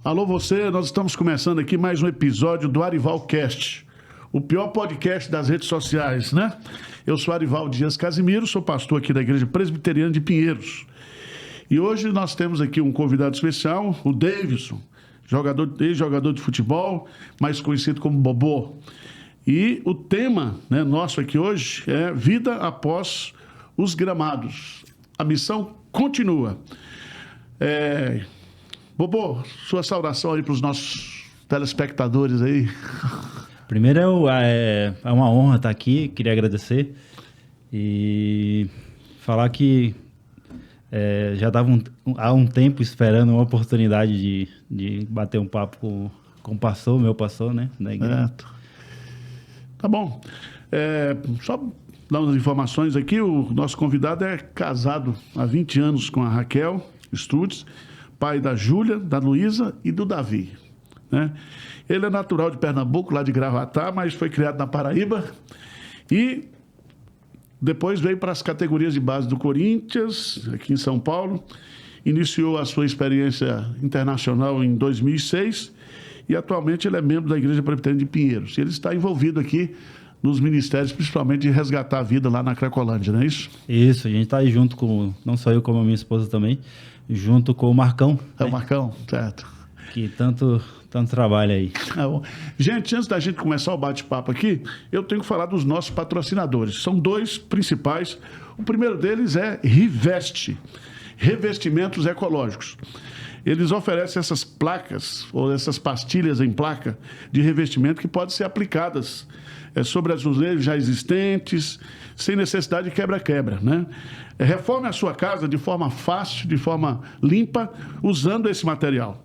Alô você, nós estamos começando aqui mais um episódio do Arival Cast, o pior podcast das redes sociais, né? Eu sou Arival Dias Casimiro, sou pastor aqui da Igreja Presbiteriana de Pinheiros. E hoje nós temos aqui um convidado especial, o Davidson, ex-jogador de futebol, mais conhecido como Bobô. E o tema, né, nosso aqui hoje é Vida Após os Gramados. A missão continua. Bobô, sua saudação aí para os nossos telespectadores aí. Primeiro é uma honra estar aqui, queria agradecer e falar que já estava há um tempo esperando uma oportunidade de bater um papo com o pastor, meu pastor, né, da igreja. Tá bom. Só dar umas informações aqui, o nosso convidado é casado há 20 anos com a Raquel Studes, pai da Júlia, da Luísa e do Davi, né? Ele é natural de Pernambuco, lá de Gravatá, mas foi criado na Paraíba e depois veio para as categorias de base do Corinthians, aqui em São Paulo, iniciou a sua experiência internacional em 2006 e atualmente ele é membro da Igreja Presbiteriana de Pinheiros. Ele está envolvido aqui nos ministérios, principalmente de resgatar a vida lá na Cracolândia, não é isso? Isso, a gente está aí junto com, não só eu como a minha esposa também, junto com o Marcão. O Marcão, certo. Que tanto trabalha aí. Gente, antes da gente começar o bate-papo aqui, eu tenho que falar dos nossos patrocinadores. São dois principais. O primeiro deles é Riveste, Revestimentos Ecológicos. Eles oferecem essas placas, ou essas pastilhas em placa de revestimento que podem ser aplicadas sobre azulejos já existentes, sem necessidade de quebra-quebra, né? Reforme a sua casa de forma fácil, de forma limpa, usando esse material.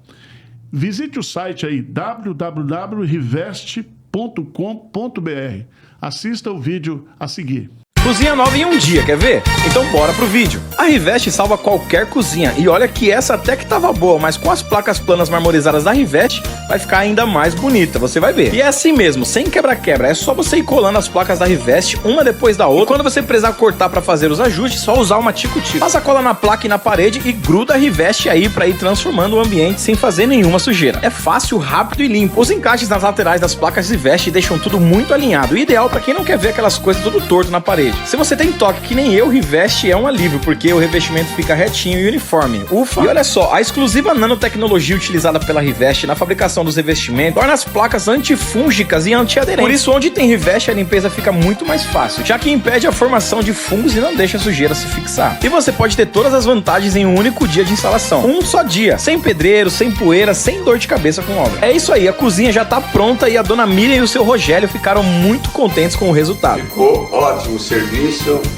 Visite o site aí, www.riveste.com.br. Assista o vídeo a seguir. Cozinha nova em um dia, quer ver? Então bora pro vídeo. A Riveste salva qualquer cozinha. E olha que essa até que tava boa, mas com as placas planas marmorizadas da Riveste, vai ficar ainda mais bonita, você vai ver. E é assim mesmo, sem quebra-quebra. É só você ir colando as placas da Riveste, uma depois da outra. E quando você precisar cortar pra fazer os ajustes, só usar uma tico-tico. Passa a cola na placa e na parede e gruda a Riveste aí pra ir transformando o ambiente sem fazer nenhuma sujeira. É fácil, rápido e limpo. Os encaixes nas laterais das placas Riveste deixam tudo muito alinhado. Ideal pra quem não quer ver aquelas coisas tudo torto na parede. Se você tem toque que nem eu, Riveste é um alívio, porque o revestimento fica retinho e uniforme. Ufa! E olha só, a exclusiva nanotecnologia utilizada pela Riveste na fabricação dos revestimentos torna as placas antifúngicas e antiaderentes. Por isso, onde tem Riveste, a limpeza fica muito mais fácil, já que impede a formação de fungos e não deixa a sujeira se fixar. E você pode ter todas as vantagens em um único dia de instalação. Um só dia, sem pedreiro, sem poeira, sem dor de cabeça com obra. É isso aí, a cozinha já tá pronta e a dona Miriam e o seu Rogério ficaram muito contentes com o resultado. Ficou ótimo o serviço.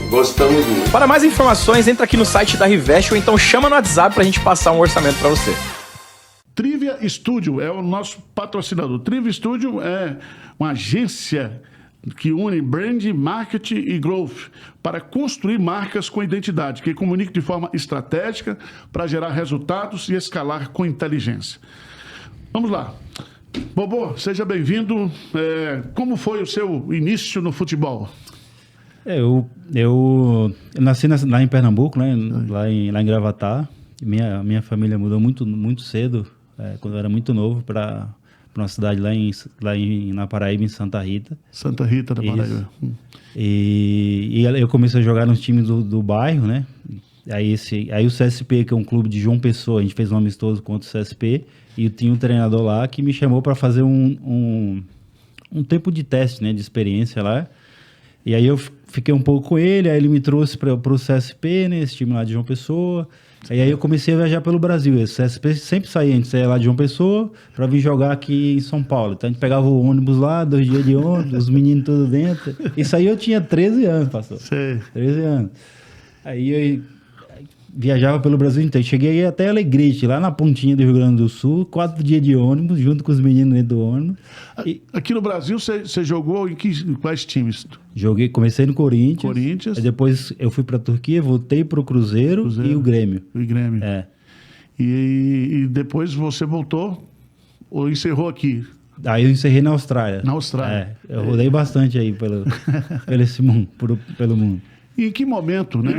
Gostamos muito. Para mais informações, entra aqui no site da Riveste ou então chama no WhatsApp pra gente passar um orçamento pra você. Trivia Studio é o nosso patrocinador. Trivia Studio é uma agência que une brand, marketing e growth para construir marcas com identidade, que comunique de forma estratégica para gerar resultados e escalar com inteligência. Vamos lá. Bobô, seja bem-vindo. Como foi o seu início no futebol? Eu nasci lá em Pernambuco, né? Lá em Gravatá. Minha família mudou muito cedo, quando eu era muito novo, para uma cidade na Paraíba, em Santa Rita. Santa Rita da Paraíba. E eu comecei a jogar nos times do bairro, né? Aí o CSP, que é um clube de João Pessoa, a gente fez um amistoso contra o CSP e tinha um treinador lá que me chamou para fazer um tempo de teste, né? De experiência lá. E aí eu fiquei um pouco com ele, aí ele me trouxe para o CSP, né, esse time lá de João Pessoa. E aí eu comecei a viajar pelo Brasil. Esse CSP sempre saía, a gente saía lá de João Pessoa para vir jogar aqui em São Paulo. Então a gente pegava o ônibus lá, 2 dias de ônibus, os meninos tudo dentro. Isso aí eu tinha 13 anos, pastor. Sei. 13 anos. Aí eu viajava pelo Brasil inteiro. Cheguei até Alegrete, lá na pontinha do Rio Grande do Sul, 4 dias de ônibus, junto com os meninos dentro do ônibus. Aqui no Brasil, você jogou em quais times? Comecei no Corinthians. Aí depois eu fui pra Turquia, voltei pro Cruzeiro e o Grêmio. O Grêmio. É. E depois você voltou ou encerrou aqui? Aí eu encerrei na Austrália. Na Austrália. Eu rodei bastante aí pelo mundo. E em que momento, né,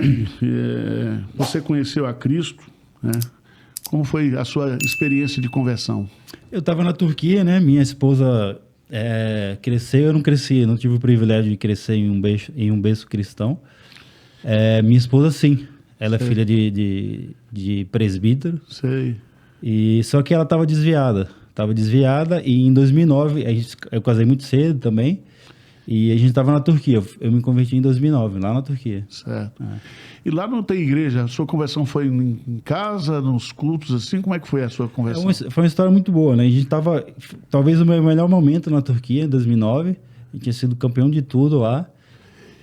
você conheceu a Cristo, né? Como foi a sua experiência de conversão? Eu estava na Turquia, né? Minha esposa cresceu, eu não cresci, não tive o privilégio de crescer em um berço cristão. Minha esposa, sim. Ela é filha de presbítero. Sei. Só que ela estava desviada. E em 2009, eu casei muito cedo também. E a gente estava na Turquia. Eu me converti em 2009, lá na Turquia. Certo. E lá não tem igreja? A sua conversão foi em casa, nos cultos, assim? Como é que foi a sua conversão? Foi uma história muito boa, né? A gente estava, talvez o meu melhor momento na Turquia, em 2009. A gente tinha sido campeão de tudo lá.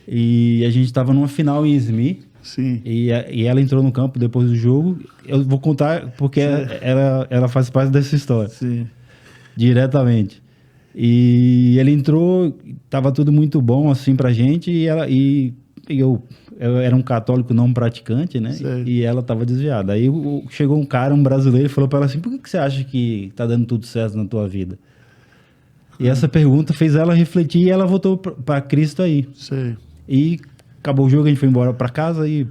E a gente estava numa final em Izmir. Sim. E ela entrou no campo depois do jogo. Eu vou contar porque ela faz parte dessa história. Sim. Diretamente. E ele entrou, tava tudo muito bom assim pra gente, e eu era um católico não praticante, né? Sei. E ela tava desviada. Aí chegou um cara, um brasileiro, e falou pra ela assim: por que você acha que tá dando tudo certo na tua vida? E essa pergunta fez ela refletir, e ela voltou pra Cristo aí. Sei. E acabou o jogo, a gente foi embora pra casa, e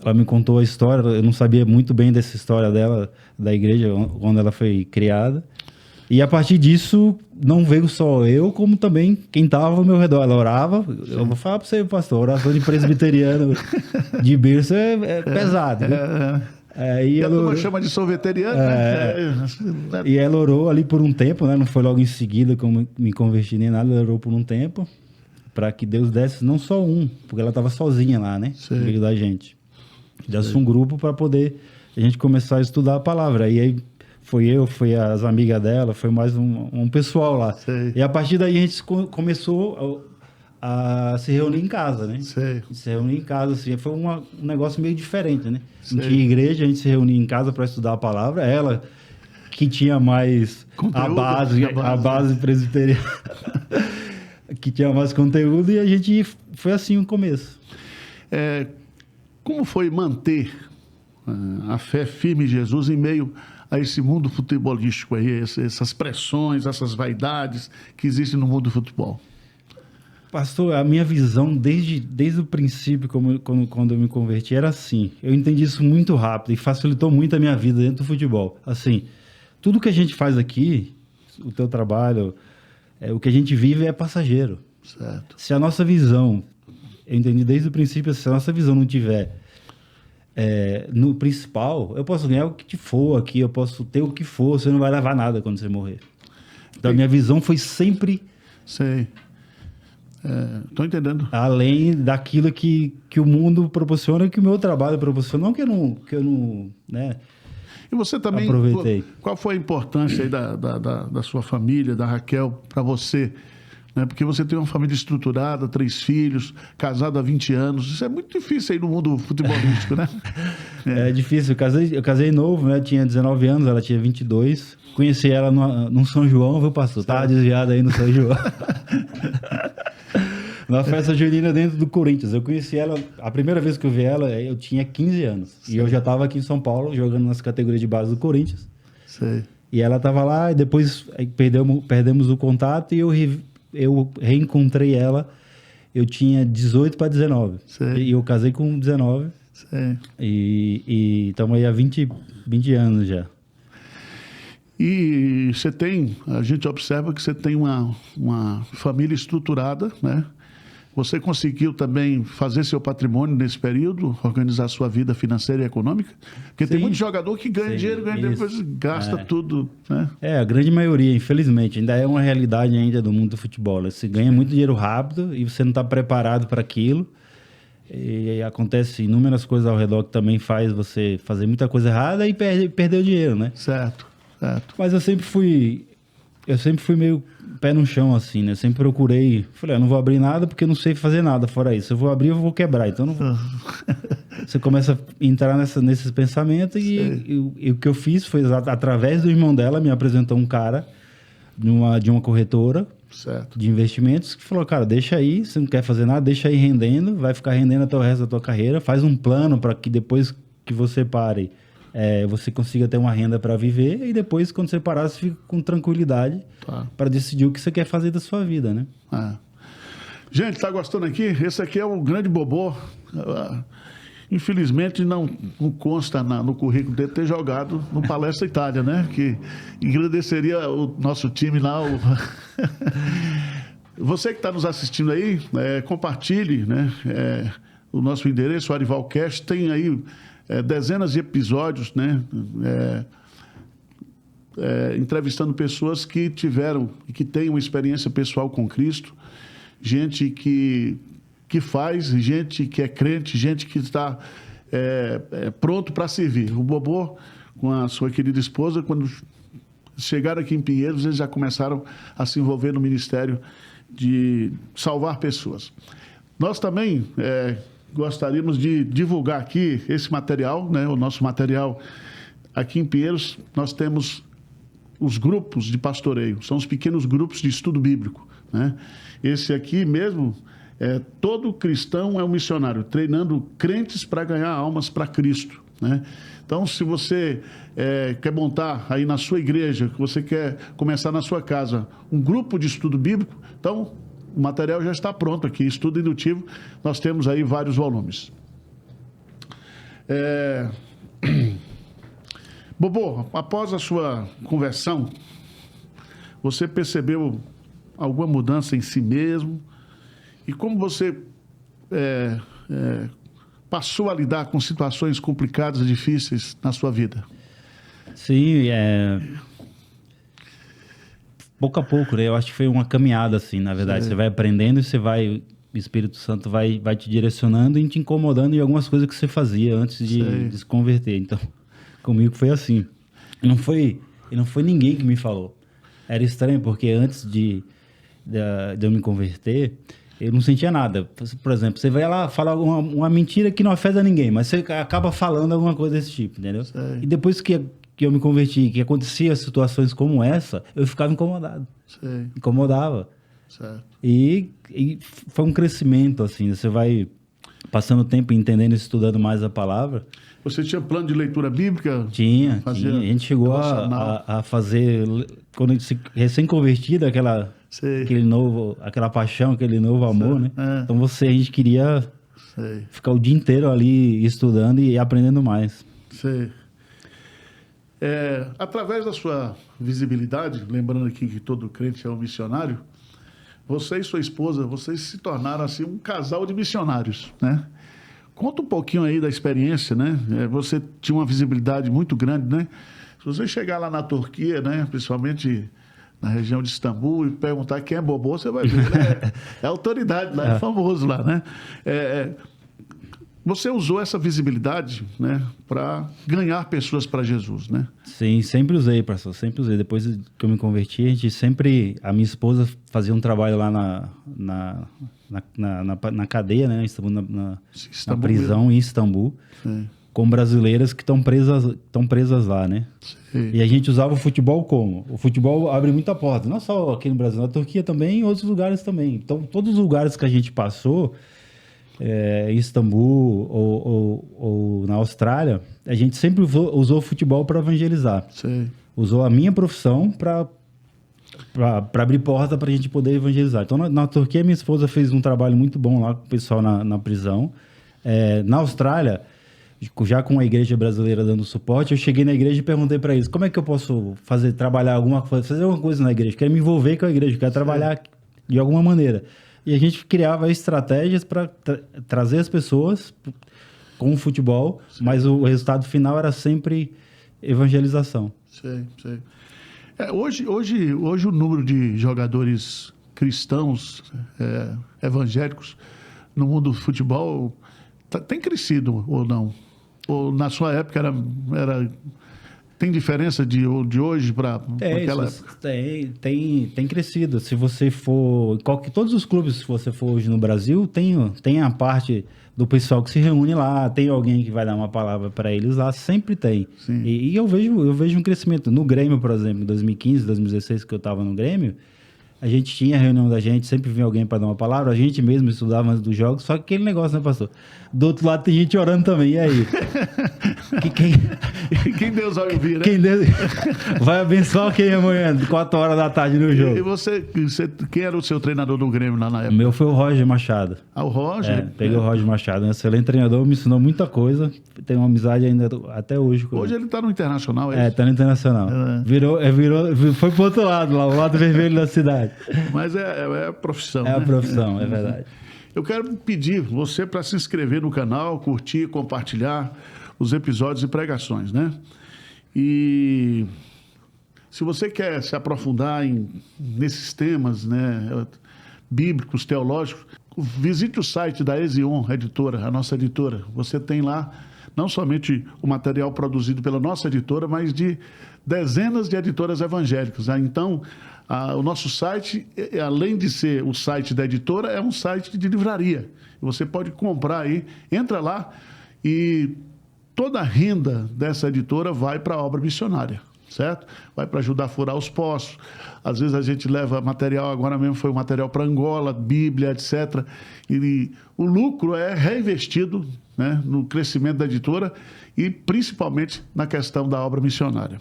ela me contou a história. Eu não sabia muito bem dessa história dela, da igreja, onde ela foi criada. E a partir disso, não veio só eu, como também quem estava ao meu redor. Ela orava. Eu vou falar para você, pastor, oração de presbiteriano de berço é pesado. E a turma chama de sorveteriano, né? E ela orou ali por um tempo, né? Não foi logo em seguida como me converti nem nada. Ela orou por um tempo para que Deus desse não só um, porque ela estava sozinha lá, né? No meio da gente. Desse um grupo para poder a gente começar a estudar a palavra. E aí foi as amigas dela, foi mais um pessoal lá. Sei. E a partir daí a gente começou a se reunir em casa, né? Sei. Se reunir em casa, assim, foi um negócio meio diferente, né? Sei. Não tinha igreja, a gente se reunia em casa para estudar a palavra. Ela que tinha mais conteúdo, a base presbiteriana, que tinha mais conteúdo, e a gente foi assim o começo. Como foi manter a fé firme em Jesus em meio a esse mundo futebolístico aí, essas pressões, essas vaidades que existem no mundo do futebol? Pastor, a minha visão desde o princípio, quando eu me converti, era assim. Eu entendi isso muito rápido e facilitou muito a minha vida dentro do futebol. Assim, tudo que a gente faz aqui, o teu trabalho, o que a gente vive é passageiro. Certo. Se a nossa visão, eu entendi desde o princípio, se a nossa visão não tiver no principal, eu posso ganhar o que for aqui, eu posso ter o que for, você não vai levar nada quando você morrer. Então, a minha visão foi sempre... Sei. Estou entendendo. Além daquilo que o mundo proporciona e que o meu trabalho proporciona. Não que eu não né, E você também... aproveitei. Qual foi a importância aí da sua família, da Raquel, para você? Né? Porque você tem uma família estruturada, 3 filhos, casado há 20 anos. Isso é muito difícil aí no mundo futebolístico, né? É difícil. Eu casei novo, né? Tinha 19 anos, ela tinha 22. Conheci ela no São João, viu, pastor? Tava desviado aí no São João. Na festa junina dentro do Corinthians. Eu conheci ela, a primeira vez que eu vi ela, eu tinha 15 anos. Sim. E eu já estava aqui em São Paulo, jogando nas categorias de base do Corinthians. Sei. E ela estava lá, e depois perdemos o contato, e eu reencontrei ela. Eu tinha 18 para 19. Sei. E eu casei com 19. Sei. E estamos aí há 20 anos já. E a gente observa que você tem uma família estruturada, né? Você conseguiu também fazer seu patrimônio nesse período, organizar sua vida financeira e econômica? Porque tem muito jogador que ganha dinheiro, depois gasta tudo, né? A grande maioria, infelizmente, ainda é uma realidade ainda do mundo do futebol. Você ganha muito dinheiro rápido e você não está preparado para aquilo. E acontece inúmeras coisas ao redor que também faz você fazer muita coisa errada e perder o dinheiro, né? Certo. Mas eu sempre fui meio pé no chão, assim, né? Sempre procurei. Falei, eu não vou abrir nada porque eu não sei fazer nada fora isso. Eu vou abrir, eu vou quebrar. Então, não vou. Você começa a entrar nesses pensamentos e o que eu fiz foi, através do irmão dela, me apresentou um cara de uma corretora, certo, de investimentos, que falou, cara, deixa aí, você não quer fazer nada, deixa aí rendendo, vai ficar rendendo até o resto da tua carreira, faz um plano para que depois que você pare, você consiga ter uma renda para viver, e depois, quando você parar, você fica com tranquilidade para decidir o que você quer fazer da sua vida, né? Gente, tá gostando aqui? Esse aqui é o grande Bobô. Infelizmente não consta no currículo dele ter jogado no Palestra Itália, né? Que engrandeceria o nosso time lá. Você que está nos assistindo aí, compartilhe, né? O nosso endereço, o Arivalcast, tem aí dezenas de episódios, né? Entrevistando pessoas que tiveram e que têm uma experiência pessoal com Cristo, gente que faz, gente que é crente, gente que está pronto para servir. O Bobô, com a sua querida esposa, quando chegaram aqui em Pinheiros, eles já começaram a se envolver no ministério de salvar pessoas. Nós também gostaríamos de divulgar aqui esse material, né, o nosso material aqui em Pinheiros. Nós temos os grupos de pastoreio, são os pequenos grupos de estudo bíblico, né? Esse aqui mesmo, todo cristão é um missionário, treinando crentes para ganhar almas para Cristo, né? Então, se você quer montar aí na sua igreja, que você quer começar na sua casa um grupo de estudo bíblico, então o material já está pronto aqui, estudo indutivo, nós temos aí vários volumes. Bobô, após a sua conversão, você percebeu alguma mudança em si mesmo? E como você passou a lidar com situações complicadas e difíceis na sua vida? Sim, pouco a pouco, né? Eu acho que foi uma caminhada, assim, na verdade. Você vai aprendendo e o Espírito Santo vai te direcionando e te incomodando em algumas coisas que você fazia antes de se converter. Então, comigo foi assim. Não foi ninguém que me falou. Era estranho, porque antes de eu me converter, eu não sentia nada. Por exemplo, você vai lá falar uma mentira que não afeta ninguém, mas você acaba falando alguma coisa desse tipo, entendeu? E depois que eu me converti, que acontecia situações como essa, eu ficava incomodado. Incomodava. Certo. E foi um crescimento, assim, você vai passando o tempo entendendo e estudando mais a palavra. Você tinha plano de leitura bíblica? Tinha. A gente chegou a fazer, quando recém-convertido, aquela paixão, aquele novo amor, né? Então a gente queria ficar o dia inteiro ali estudando e aprendendo mais. Através da sua visibilidade, lembrando aqui que todo crente é um missionário, você e sua esposa, vocês se tornaram assim um casal de missionários, né? Conta um pouquinho aí da experiência, né? Você tinha uma visibilidade muito grande, né? Se você chegar lá na Turquia, né? Principalmente na região de Istambul, e perguntar quem é Bobô, você vai ver, né? É autoridade lá, é famoso lá, né? Você usou essa visibilidade, né, para ganhar pessoas para Jesus, né? Sim, sempre usei, pastor, sempre usei. Depois que eu me converti, a minha esposa fazia um trabalho lá na cadeia, né, na prisão mesmo. Em Istambul, com brasileiras que estão presas lá, né? Sim. E a gente usava o futebol como? O futebol abre muita porta, não só aqui no Brasil, na Turquia também, em outros lugares também. Então, todos os lugares que a gente passou, em Istambul ou na Austrália, a gente sempre usou o futebol para evangelizar. Sim. Usou a minha profissão para abrir porta para a gente poder evangelizar. Então, na Turquia, minha esposa fez um trabalho muito bom lá com o pessoal na prisão. Na Austrália, já com a igreja brasileira dando suporte, eu cheguei na igreja e perguntei para eles, como é que eu posso fazer alguma coisa na igreja? Quero me envolver com a igreja, quero trabalhar de alguma maneira. E a gente criava estratégias para trazer as pessoas com o futebol, mas o resultado final era sempre evangelização. Sim. Hoje o número de jogadores cristãos evangélicos no mundo do futebol tem crescido ou não? Ou na sua época era tem diferença de hoje para aquela época? Tem crescido. Se você for... Todos os clubes, se você for hoje no Brasil, tem a parte do pessoal que se reúne lá, tem alguém que vai dar uma palavra para eles lá, sempre tem. E eu vejo um crescimento. No Grêmio, por exemplo, em 2015, 2016, que eu estava no Grêmio, a gente tinha a reunião da gente, sempre vinha alguém para dar uma palavra, a gente mesmo estudava antes dos jogos, só que aquele negócio, né, pastor? Do outro lado tem gente orando também, e aí? Quem Deus vai ouvir, né? Quem Deus vai abençoar quem amanhã, 4 horas da tarde no E jogo. você, quem era o seu treinador do Grêmio lá na O época? meu foi o Roger Machado. Ah, o Roger? Peguei o Roger Machado, um excelente treinador, me ensinou muita coisa. Tenho uma amizade ainda até hoje com Hoje ele. ele tá no Internacional, é isso? Tá no Internacional. Foi pro outro lado, lá, o lado vermelho da cidade. Mas é a profissão, É a né? profissão, é verdade. Eu quero pedir você para se inscrever no canal, curtir, compartilhar os episódios e pregações, né? E se você quer se aprofundar nesses temas, né, bíblicos, teológicos, visite o site da Ezion Editora, a nossa editora. Você tem lá não somente o material produzido pela nossa editora, mas de dezenas de editoras evangélicas. Então, o nosso site, além de ser o site da editora, é um site de livraria. Você pode comprar aí, entra lá e toda a renda dessa editora vai para a obra missionária, certo? Vai para ajudar a furar os poços. Às vezes a gente leva material, agora mesmo foi o material para Angola, Bíblia, etc. E o lucro é reinvestido, né, no crescimento da editora e principalmente na questão da obra missionária.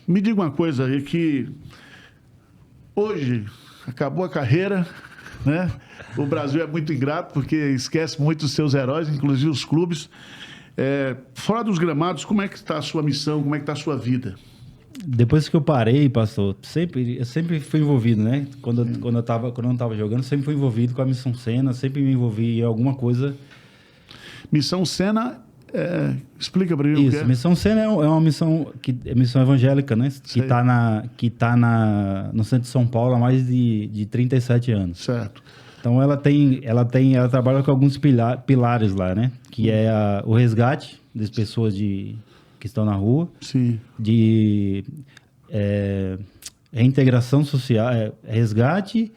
Me diga uma coisa aí, que hoje acabou a carreira, né? O Brasil é muito ingrato porque esquece muito os seus heróis, inclusive os clubes. Fora dos gramados, como é que está a sua missão, como é que está a sua vida? Depois que eu parei, pastor, eu sempre fui envolvido, né? Quando eu não estava jogando, sempre fui envolvido com a Missão Sena, sempre me envolvi em alguma coisa. Missão Sena, explica para mim o que é. Missão Sena é uma missão, missão evangélica, né? Sei. Que tá no centro de São Paulo há mais de 37 anos. Certo. Então ela trabalha com alguns pilares lá, né? Que é o resgate das pessoas que estão na rua. Sim. De reintegração social, resgate.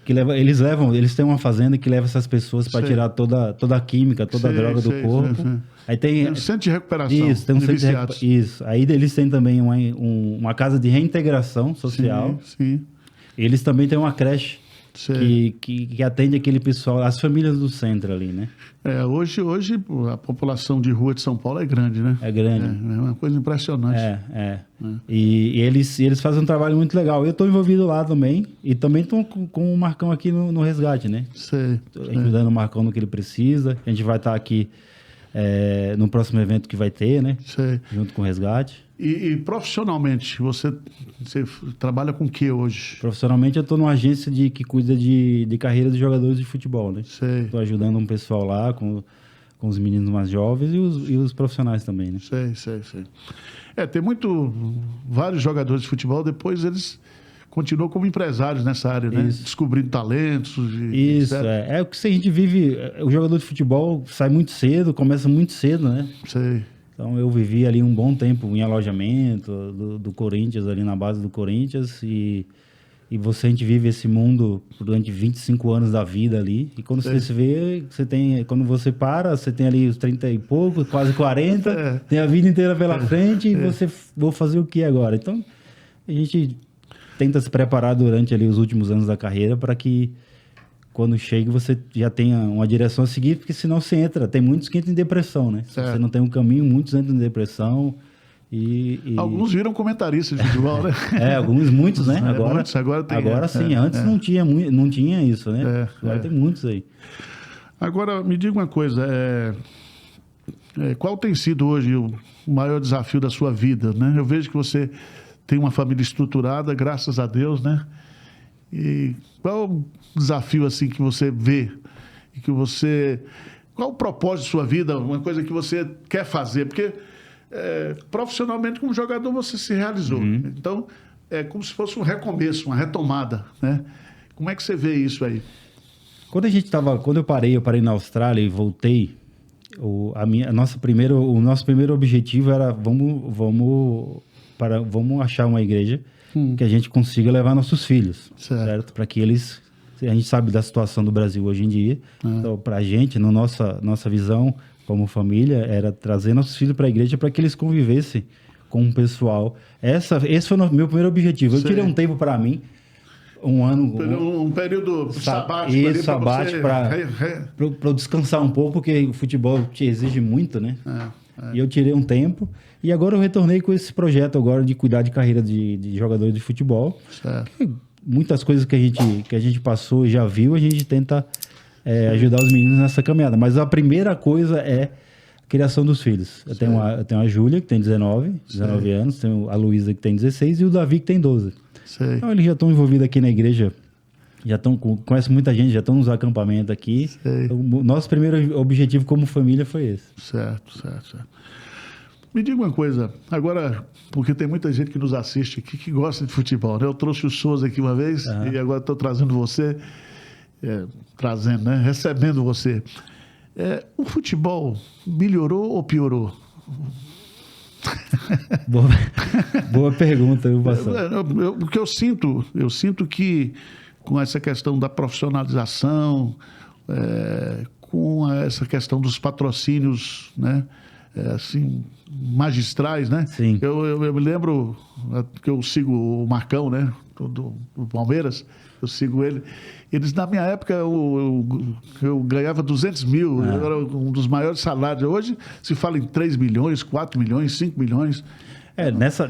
Eles têm uma fazenda que leva essas pessoas para tirar toda a química, toda a droga do corpo. Aí tem um centro de recuperação. Isso, tem um centro de recuperação. Isso. Aí eles têm também uma casa de reintegração social. Sim. Eles também têm uma creche que atende aquele pessoal, as famílias do centro ali, né? Hoje a população de rua de São Paulo é grande, né? É grande. É uma coisa impressionante. E eles fazem um trabalho muito legal. Eu estou envolvido lá também. E também estou com o Marcão aqui no resgate, né? Ajudando o Marcão no que ele precisa. A gente vai estar aqui no próximo evento que vai ter, né? Junto com o resgate. E profissionalmente, você trabalha com o que hoje? Profissionalmente, eu estou numa agência que cuida de carreira de jogadores de futebol, né? Estou ajudando um pessoal lá com os meninos mais jovens e os profissionais também, né? Sei. Tem vários jogadores de futebol, depois eles continuam como empresários nessa área, né? Isso. Descobrindo talentos. Isso, é o que a gente vive. O jogador de futebol sai muito cedo, começa muito cedo, né? Então eu vivi ali um bom tempo em alojamento do Corinthians, ali na base do Corinthians, e a gente vive esse mundo durante 25 anos da vida ali, e quando você se vê, quando você para, você tem ali os 30 e pouco, quase 40, tem a vida inteira pela frente, e você, vou fazer o que agora? Então a gente tenta se preparar durante ali os últimos anos da carreira para que quando chega você já tenha uma direção a seguir, porque senão você entra. Tem muitos que entram em depressão, né? Se você não tem um caminho, muitos entram em depressão. Alguns viram comentaristas de futebol, né? Muitos, né? Agora sim, antes não tinha isso, né? Agora tem muitos aí. Agora, me diga uma coisa, qual tem sido hoje o maior desafio da sua vida, né? Eu vejo que você tem uma família estruturada, graças a Deus, né? E qual o desafio assim que você vê e qual o propósito da sua vida, uma coisa que você quer fazer? Porque profissionalmente como jogador você se realizou, então é como se fosse um recomeço, uma retomada, né? Como é que você vê isso aí? Quando eu parei na Austrália e voltei, o nosso primeiro objetivo era vamos achar uma igreja que a gente consiga levar nossos filhos, certo? Para que eles... A gente sabe da situação do Brasil hoje em dia. Então, para a gente, na nossa visão como família, era trazer nossos filhos para a igreja para que eles convivessem com o pessoal. Esse foi o meu primeiro objetivo. Eu tirei um tempo para mim. Um ano. Um período sabático. Isso, sabático para eu descansar um pouco, porque o futebol te exige muito, né? E eu tirei um tempo. E agora eu retornei com esse projeto agora de cuidar de carreira de jogadores de futebol. Certo. Muitas coisas que a gente passou e já viu, a gente tenta ajudar os meninos nessa caminhada. Mas a primeira coisa é a criação dos filhos. Eu tenho a Júlia, que tem 19 anos, tenho a Luísa, que tem 16, e o Davi, que tem 12. Sei. Então, eles já estão envolvidos aqui na igreja, conhecem muita gente, já estão nos acampamentos aqui. Então, o nosso primeiro objetivo como família foi esse. Certo. Me diga uma coisa, agora, porque tem muita gente que nos assiste aqui que gosta de futebol, né? Eu trouxe o Souza aqui uma vez e agora estou trazendo você, recebendo você. O futebol melhorou ou piorou? Boa pergunta, viu, pastor? Porque eu sinto que com essa questão da profissionalização, com essa questão dos patrocínios, né? Assim, magistrais, né? Sim. Eu me lembro que eu sigo o Marcão, né? Do Palmeiras, eu sigo ele. Eles, na minha época, eu ganhava 200 mil, eu era um dos maiores salários. Hoje se fala em 3 milhões, 4 milhões, 5 milhões.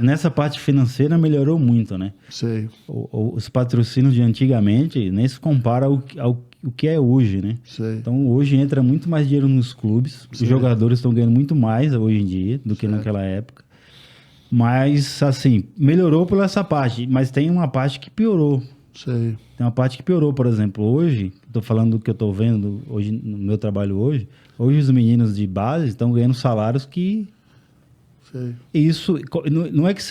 Nessa parte financeira melhorou muito, né? Sei. Os patrocínios de antigamente nem se compara ao que é hoje, né? Sei. Então, hoje entra muito mais dinheiro nos clubes. Os jogadores estão ganhando muito mais hoje em dia do que naquela época. Mas, assim, melhorou por essa parte. Mas tem uma parte que piorou. Sei. Tem uma parte que piorou, por exemplo. Hoje, estou falando do que eu estou vendo hoje, no meu trabalho hoje. Hoje, os meninos de base estão ganhando salários que... Sei. Isso não é que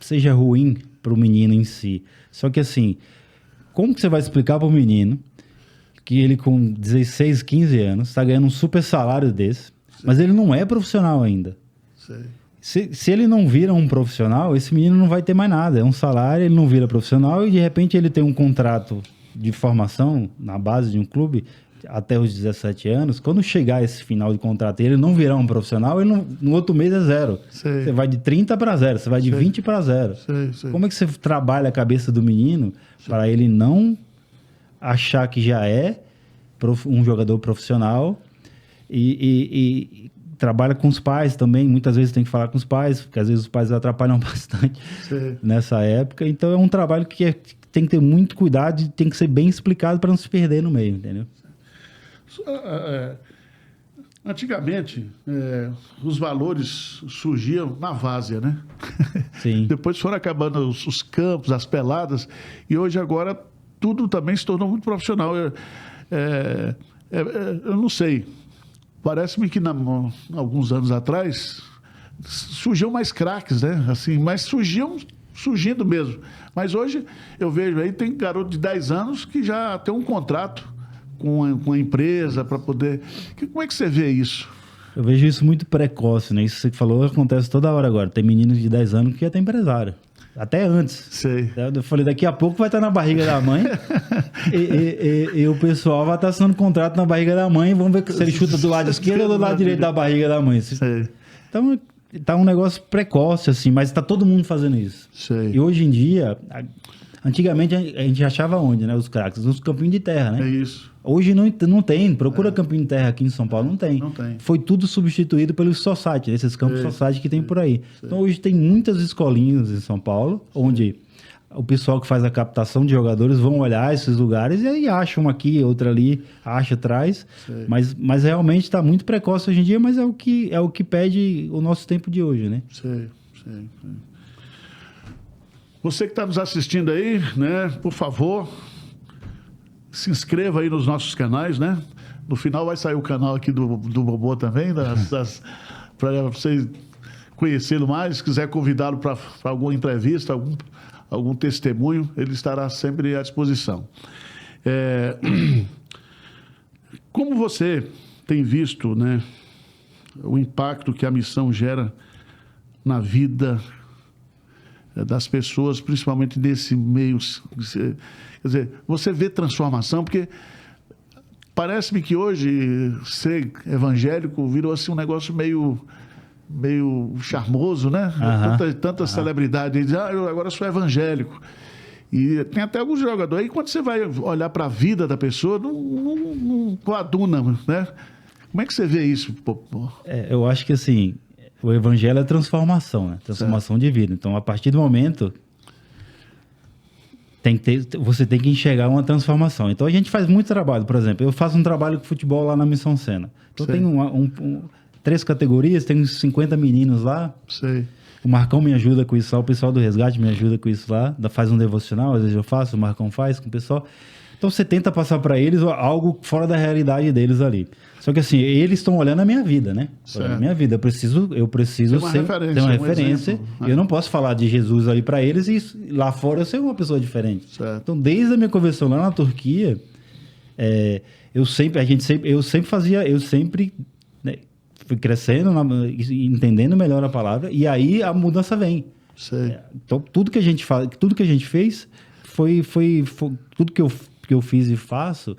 seja ruim para o menino em si. Só que, assim, como que você vai explicar para o menino que ele com 16, 15 anos está ganhando um super salário desse, mas ele não é profissional ainda? Sei. Se ele não vira um profissional, esse menino não vai ter mais nada. É um salário, ele não vira profissional e de repente ele tem um contrato de formação na base de um clube até os 17 anos. Quando chegar esse final de contrato e ele não virar um profissional, ele no outro mês é zero. Sei. Você vai de 30 para zero, você vai de 20 para zero. Sei. Como é que você trabalha a cabeça do menino para ele não achar que já é um jogador profissional e trabalha com os pais também? Muitas vezes tem que falar com os pais, porque às vezes os pais atrapalham bastante nessa época. Então é um trabalho que tem que ter muito cuidado e tem que ser bem explicado para não se perder no meio, entendeu? Antigamente, os valores surgiam na várzea, né? Sim. Depois foram acabando os campos, as peladas, e hoje agora tudo também se tornou muito profissional. Eu não sei, parece-me que alguns anos atrás surgiam mais craques, né? Assim, mas surgindo mesmo. Mas hoje eu vejo aí, tem garoto de 10 anos que já tem um contrato com a empresa para poder... Como é que você vê isso? Eu vejo isso muito precoce, né? Isso que você falou acontece toda hora agora. Tem meninos de 10 anos que já tem empresário. Até antes. Sei. Eu falei, daqui a pouco vai estar na barriga da mãe e o pessoal vai estar assinando contrato na barriga da mãe e vamos ver se ele chuta do lado esquerdo ou do lado direito da barriga da mãe. Sei. Então, tá um negócio precoce, assim, mas tá todo mundo fazendo isso. Sei. E hoje em dia... Antigamente a gente achava onde, né? Os craques, nos campinhos de terra, né? É isso. Hoje não tem. Procura campinho de terra aqui em São Paulo, não tem. Não tem. Foi tudo substituído pelos society, esses campos society que tem por aí. Então hoje tem muitas escolinhas em São Paulo, onde o pessoal que faz a captação de jogadores vão olhar esses lugares e aí acham aqui, outra ali, acha atrás. Mas realmente está muito precoce hoje em dia, mas é o que pede o nosso tempo de hoje, né? Sei. Você que está nos assistindo aí, né, por favor, se inscreva aí nos nossos canais, né? No final vai sair o canal aqui do Bobô também, para você conhecê-lo mais. Se quiser convidá-lo para alguma entrevista, algum testemunho, ele estará sempre à disposição. Como você tem visto, né, o impacto que a missão gera na vida das pessoas, principalmente desse meio, quer dizer, você vê transformação, porque parece-me que hoje ser evangélico virou assim um negócio meio charmoso, né? Tanta celebridade, diz, eu agora sou evangélico. E tem até alguns jogadores aí, quando você vai olhar para a vida da pessoa, não coaduna, né? Como é que você vê isso, Popó? Eu acho que assim, o evangelho é transformação, né? Transformação de vida. Então, a partir do momento, você tem que enxergar uma transformação. Então, a gente faz muito trabalho. Por exemplo, eu faço um trabalho com futebol lá na Missão Sena. Então, tem 3 categorias, tem uns 50 meninos lá. Sei. O Marcão me ajuda com isso lá, o pessoal do Resgate me ajuda com isso lá. Faz um devocional, às vezes eu faço, o Marcão faz com o pessoal. Então, você tenta passar para eles algo fora da realidade deles ali. Só que assim, eles estão olhando a minha vida, né? Olhando a minha vida. Eu preciso ter uma referência. E eu não posso falar de Jesus ali para eles e lá fora eu ser uma pessoa diferente. Certo. Então, desde a minha conversão lá na Turquia, eu sempre né, fui crescendo, entendendo melhor a palavra, e aí a mudança vem. Sei. Então, tudo que a gente fez foi tudo que eu fiz e faço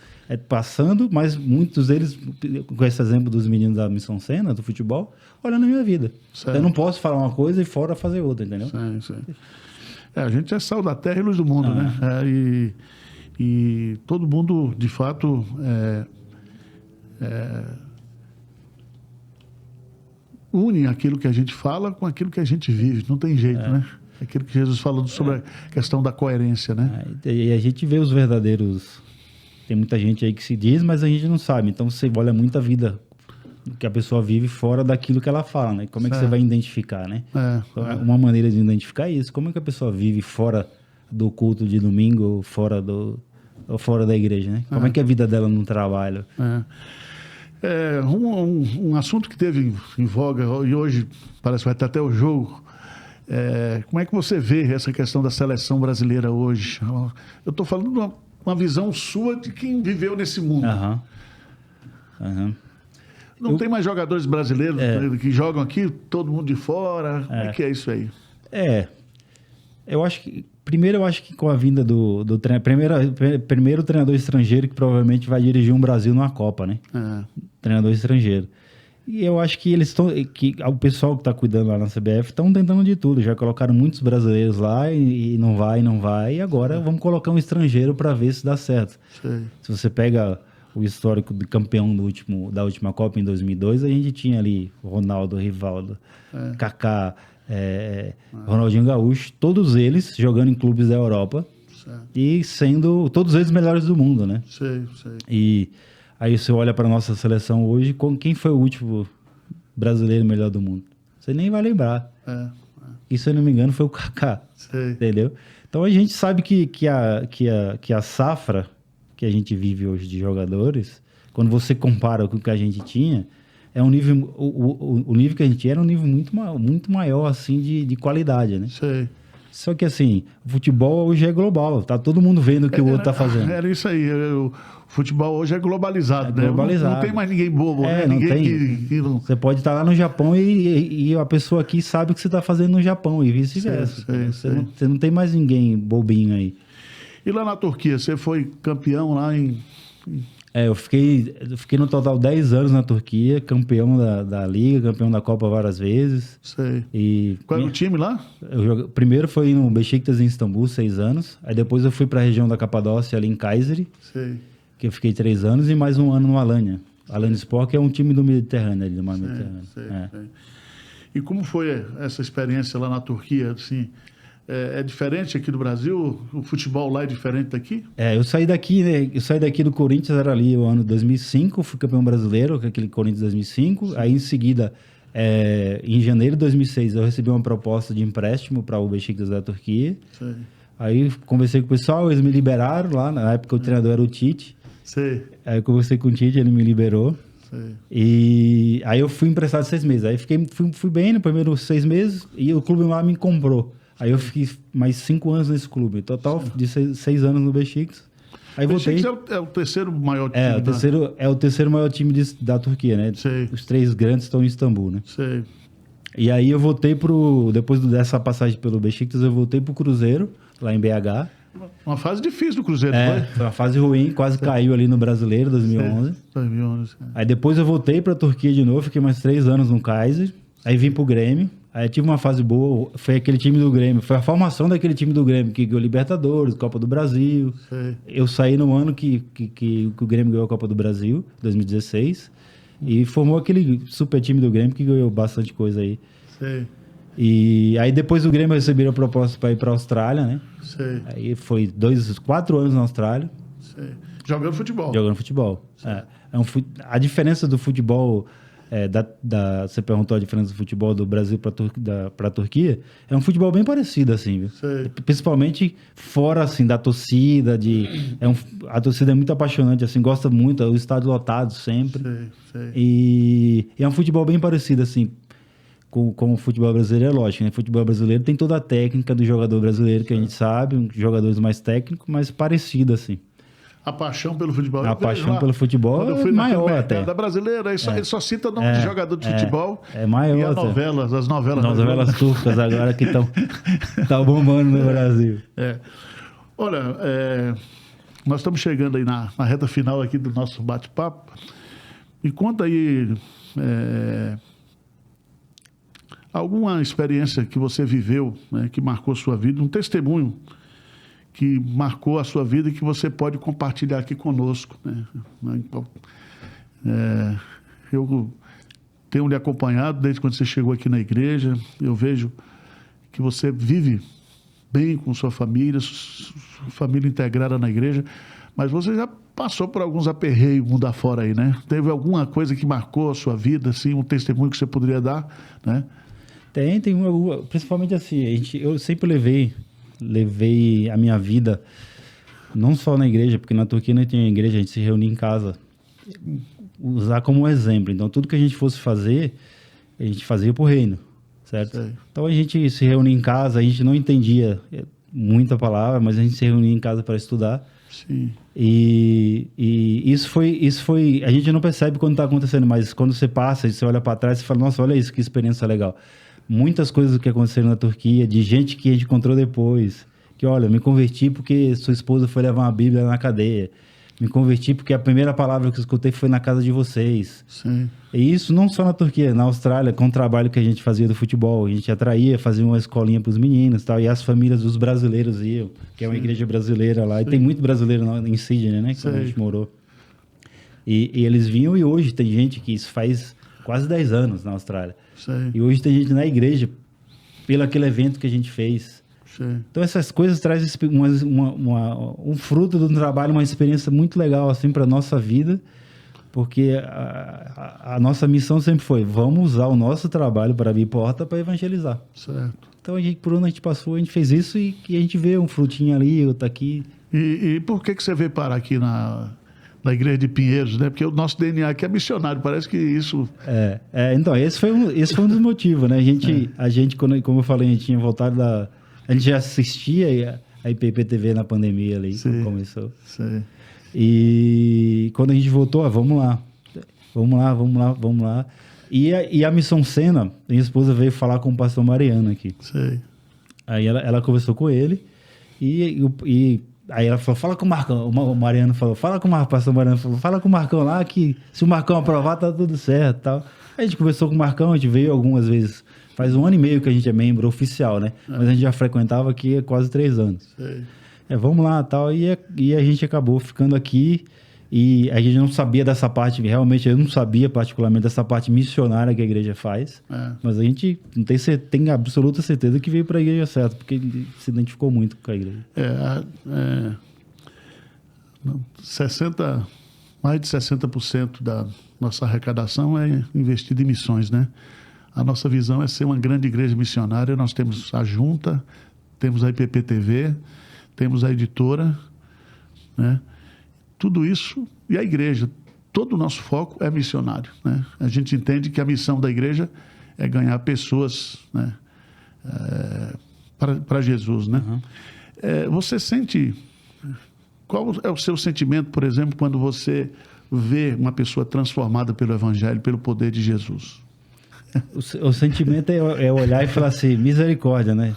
passando, mas muitos deles, com esse exemplo dos meninos da Missão Sena, do futebol, olhando a minha vida. Certo. Eu não posso falar uma coisa e fora fazer outra, entendeu? Sei. A gente é sal da terra e luz do mundo, né? E todo mundo, de fato, une aquilo que a gente fala com aquilo que a gente vive. Não tem jeito, né? Aquilo que Jesus falou sobre a questão da coerência, né? E a gente vê os verdadeiros... Tem muita gente aí que se diz, mas a gente não sabe. Então, você olha muita vida que a pessoa vive fora daquilo que ela fala, né? Como é que você vai identificar, né? Então, uma maneira de identificar é isso. Como é que a pessoa vive fora do culto de domingo ou fora da igreja, né? Como é que é a vida dela no trabalho? Um assunto que teve em voga e hoje parece que vai ter até o jogo. Como é que você vê essa questão da seleção brasileira hoje? Eu estou falando de uma visão sua de quem viveu nesse mundo. Não tem mais jogadores brasileiros que jogam aqui, todo mundo de fora. Como é que é isso aí? Eu acho que... Primeiro, eu acho que com a vinda do primeiro treinador estrangeiro que provavelmente vai dirigir um Brasil numa Copa, né? Treinador estrangeiro. E eu acho que o pessoal que está cuidando lá na CBF estão tentando de tudo. Já colocaram muitos brasileiros lá e não vai. E agora vamos colocar um estrangeiro para ver se dá certo. Sei. Se você pega o histórico do campeão da última Copa em 2002, a gente tinha ali Ronaldo, Rivaldo, Kaká, Ronaldinho Gaúcho, todos eles jogando em clubes da Europa. Certo. E sendo todos eles melhores do mundo, né? Sei. E aí você olha para nossa seleção hoje, quem foi o último brasileiro melhor do mundo? Você nem vai lembrar. E se eu não me engano foi o Kaká. Sei. Entendeu? Então a gente sabe que a safra que a gente vive hoje de jogadores, quando você compara com o que a gente tinha, é um nível, o nível que a gente tinha era um nível muito maior assim de qualidade, né? Sei. Só que assim, o futebol hoje é global, tá todo mundo vendo o que o outro tá fazendo. Era isso aí, o futebol hoje é globalizado, né? Não tem mais ninguém bobo, né? Não tem. Você pode estar lá no Japão e a pessoa aqui sabe o que você tá fazendo no Japão e vice-versa. Você não tem mais ninguém bobinho aí. E lá na Turquia, você foi campeão lá em... Eu fiquei no total 10 anos na Turquia, campeão da Liga, campeão da Copa várias vezes. Sei. Qual era o time lá? Primeiro foi no Beşiktaş em Istambul, 6 anos. Aí depois eu fui para a região da Capadócia, ali em Kayseri, que eu fiquei 3 anos, e mais um ano no Alanya. Alanyaspor, que é um time do Mediterrâneo, ali do Mar Mediterrâneo. Sei. E como foi essa experiência lá na Turquia, assim... É diferente aqui do Brasil? O futebol lá é diferente daqui? Eu saí daqui do Corinthians, era ali o ano 2005, fui campeão brasileiro, com aquele Corinthians 2005. Sim. Aí em seguida, em janeiro de 2006, eu recebi uma proposta de empréstimo para o Beşiktaş da Turquia. Sim. Aí conversei com o pessoal, eles me liberaram lá, na época o treinador era o Tite. Sim. Aí eu conversei com o Tite, ele me liberou. Sim. E aí eu fui emprestado 6 meses. Aí fui bem nos primeiros 6 meses e o clube lá me comprou. Aí eu fiquei mais 5 anos nesse clube. Total de 6 anos no Beşiktaş. Aí voltei. É o terceiro maior time. É o terceiro maior time da Turquia, né? Sei. Os 3 grandes estão em Istambul, né? Sei. E aí eu voltei depois dessa passagem pelo Beşiktaş, eu voltei pro Cruzeiro, lá em BH. Uma fase difícil do Cruzeiro, foi uma fase ruim, quase caiu ali no Brasileiro, 2011. 2011. Aí depois eu voltei pra Turquia de novo, fiquei mais 3 anos no Kayseri. Aí vim pro Grêmio. Aí eu tive uma fase boa, foi aquele time do Grêmio, foi a formação daquele time do Grêmio que ganhou Libertadores, Copa do Brasil. Sei. Eu saí no ano que o Grêmio ganhou a Copa do Brasil, 2016, e formou aquele super time do Grêmio que ganhou bastante coisa aí. Sei. E aí depois do Grêmio receberam a proposta para ir para a Austrália, né? Sei. Aí foi 4 anos na Austrália. Sei. Jogando futebol. Jogando futebol. A diferença do futebol, você perguntou a diferença do futebol do Brasil para a Turquia, é um futebol bem parecido, assim, viu? Sei. Principalmente fora, assim, da torcida, a torcida é muito apaixonante, assim, gosta muito, o estádio lotado sempre. Sei. E é um futebol bem parecido, assim, com o futebol brasileiro, é lógico, né? O futebol brasileiro tem toda a técnica do jogador brasileiro, que a gente sabe, jogadores mais técnicos, mas parecido, assim. A paixão pelo futebol. A paixão pelo futebol quando eu fui é maior até. Da brasileira, ele só cita nome de jogador de futebol. É maior e as até. novelas turcas agora que estão bombando no Brasil. Olha, nós estamos chegando aí na reta final aqui do nosso bate-papo. Me conta aí alguma experiência que você viveu, né, que marcou sua vida, um testemunho que marcou a sua vida e que você pode compartilhar aqui conosco, né? Eu tenho lhe acompanhado desde quando você chegou aqui na igreja. Eu vejo que você vive bem com sua família integrada na igreja, mas você já passou por alguns aperreios mundo afora aí, né? Teve alguma coisa que marcou a sua vida, assim, um testemunho que você poderia dar, né? Tem principalmente assim, eu sempre levei a minha vida, não só na igreja, porque na Turquia não tinha igreja, a gente se reunia em casa, usar como exemplo. Então, tudo que a gente fosse fazer, a gente fazia pro reino, certo? Sei. Então, a gente se reunia em casa, a gente não entendia muita palavra, mas a gente se reunia em casa para estudar. Sim. E isso foi, a gente não percebe quando está acontecendo, mas quando você passa, você olha para trás e fala, nossa, olha isso, que experiência legal. Muitas coisas que aconteceram na Turquia, de gente que a gente encontrou depois, que olha, eu me converti porque sua esposa foi levar uma Bíblia na cadeia, me converti porque a primeira palavra que eu escutei foi na casa de vocês. Sim. E isso não só na Turquia, na Austrália, com o trabalho que a gente fazia do futebol, a gente atraía, fazia uma escolinha para os meninos e tal, e as famílias dos brasileiros iam, que é uma igreja brasileira lá, e tem muito brasileiro em Sydney, né, que a gente morou. E eles vinham, e hoje tem gente que isso faz quase 10 anos na Austrália. Sei. E hoje tem gente na igreja, pelo aquele evento que a gente fez. Sei. Então essas coisas trazem um fruto do trabalho, uma experiência muito legal assim para nossa vida, porque a nossa missão sempre foi, vamos usar o nosso trabalho para abrir porta para evangelizar. Certo. Então por onde a gente passou, a gente fez isso e a gente vê um frutinho ali, outro aqui. E por que você veio parar aqui na igreja de Pinheiros, né? Porque o nosso DNA aqui é missionário, parece que isso... Então, esse foi um dos motivos, né? A gente, como eu falei, a gente tinha voltado a gente já assistia a IPP-TV na pandemia ali, quando começou. Sim. E quando a gente voltou, vamos lá. E a Missão Sena, minha esposa veio falar com o pastor Mariano aqui. Sim. Aí ela conversou com ele e aí ela falou, fala com o Marcão. O Mariano falou, fala com o pastor Mariano falou, fala com o Marcão lá, que se o Marcão aprovar, tá tudo certo e tal. Aí a gente conversou com o Marcão, a gente veio algumas vezes, faz 1 ano e meio que a gente é membro oficial, né? Mas a gente já frequentava aqui há quase 3 anos. Vamos lá e tal, e a gente acabou ficando aqui, e a gente não sabia dessa parte, realmente eu não sabia particularmente dessa parte missionária que a igreja faz, mas a gente não tem absoluta certeza que veio para a igreja certa, porque se identificou muito com a igreja. Mais de 60% da nossa arrecadação é investida em missões, né? A nossa visão é ser uma grande igreja missionária. Nós temos a Junta, temos a IPP-TV, temos a editora, né? Tudo isso, e a igreja, todo o nosso foco é missionário, né? A gente entende que a missão da igreja é ganhar pessoas, né? Para Jesus, né? Uhum. Você sente... Qual é o seu sentimento, por exemplo, quando você vê uma pessoa transformada pelo Evangelho, pelo poder de Jesus? O sentimento é olhar e falar assim, misericórdia, né?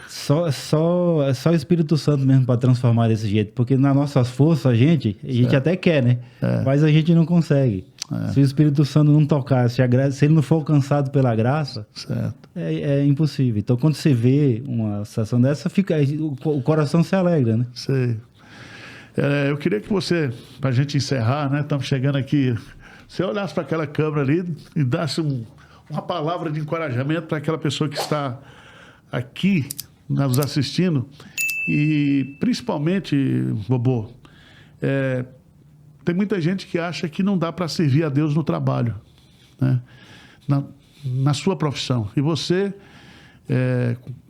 Só o Espírito Santo mesmo para transformar desse jeito, porque nas nossas forças a gente até quer, né? Mas a gente não consegue. Se o Espírito Santo não tocar, se ele não for alcançado pela graça, Certo. é impossível. Então, quando você vê uma situação dessa, o coração se alegra, né? Sei. Eu queria que você, para a gente encerrar, né? Estamos chegando aqui. Você olhasse para aquela câmera ali e desse uma palavra de encorajamento para aquela pessoa que está aqui nos assistindo. E principalmente, Bobô, tem muita gente que acha que não dá para servir a Deus no trabalho, né? Na sua profissão. E você,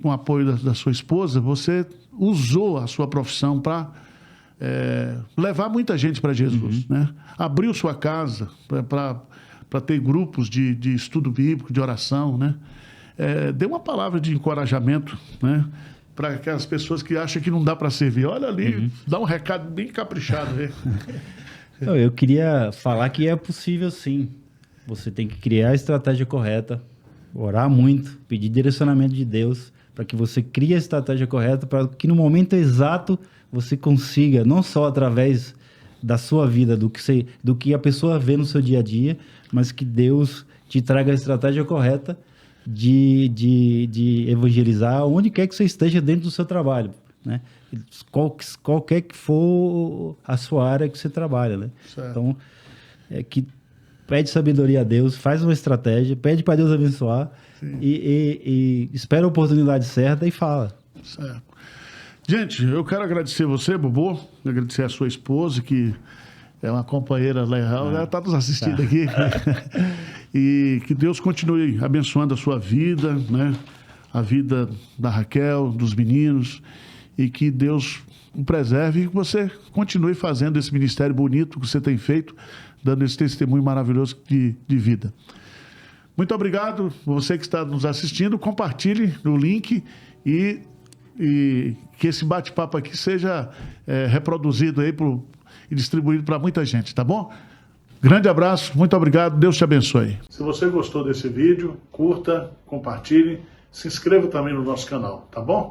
com o apoio da sua esposa, você usou a sua profissão para levar muita gente para Jesus, né? Abriu sua casa para ter grupos de estudo bíblico, de oração, né? Dê uma palavra de encorajamento, né? Para aquelas pessoas que acham que não dá para servir. Olha ali, dá um recado bem caprichado. Né? Eu queria falar que é possível sim. Você tem que criar a estratégia correta, orar muito, pedir direcionamento de Deus para que você crie a estratégia correta, para que no momento exato você consiga, não só através da sua vida, do que a pessoa vê no seu dia a dia, mas que Deus te traga a estratégia correta de evangelizar onde quer que você esteja dentro do seu trabalho, né? Qualquer que for a sua área que você trabalha, né? Certo. Então, que pede sabedoria a Deus, faz uma estratégia, pede para Deus abençoar e espera a oportunidade certa e fala. Certo. Gente, eu quero agradecer você, Bobô, agradecer a sua esposa, que é uma companheira legal, ela está nos assistindo aqui. E que Deus continue abençoando a sua vida, né? A vida da Raquel, dos meninos, e que Deus o preserve e que você continue fazendo esse ministério bonito que você tem feito, dando esse testemunho maravilhoso de vida. Muito obrigado, você que está nos assistindo, compartilhe o link e que esse bate-papo aqui seja reproduzido aí e distribuído para muita gente, tá bom? Grande abraço, muito obrigado, Deus te abençoe. Se você gostou desse vídeo, curta, compartilhe, se inscreva também no nosso canal, tá bom?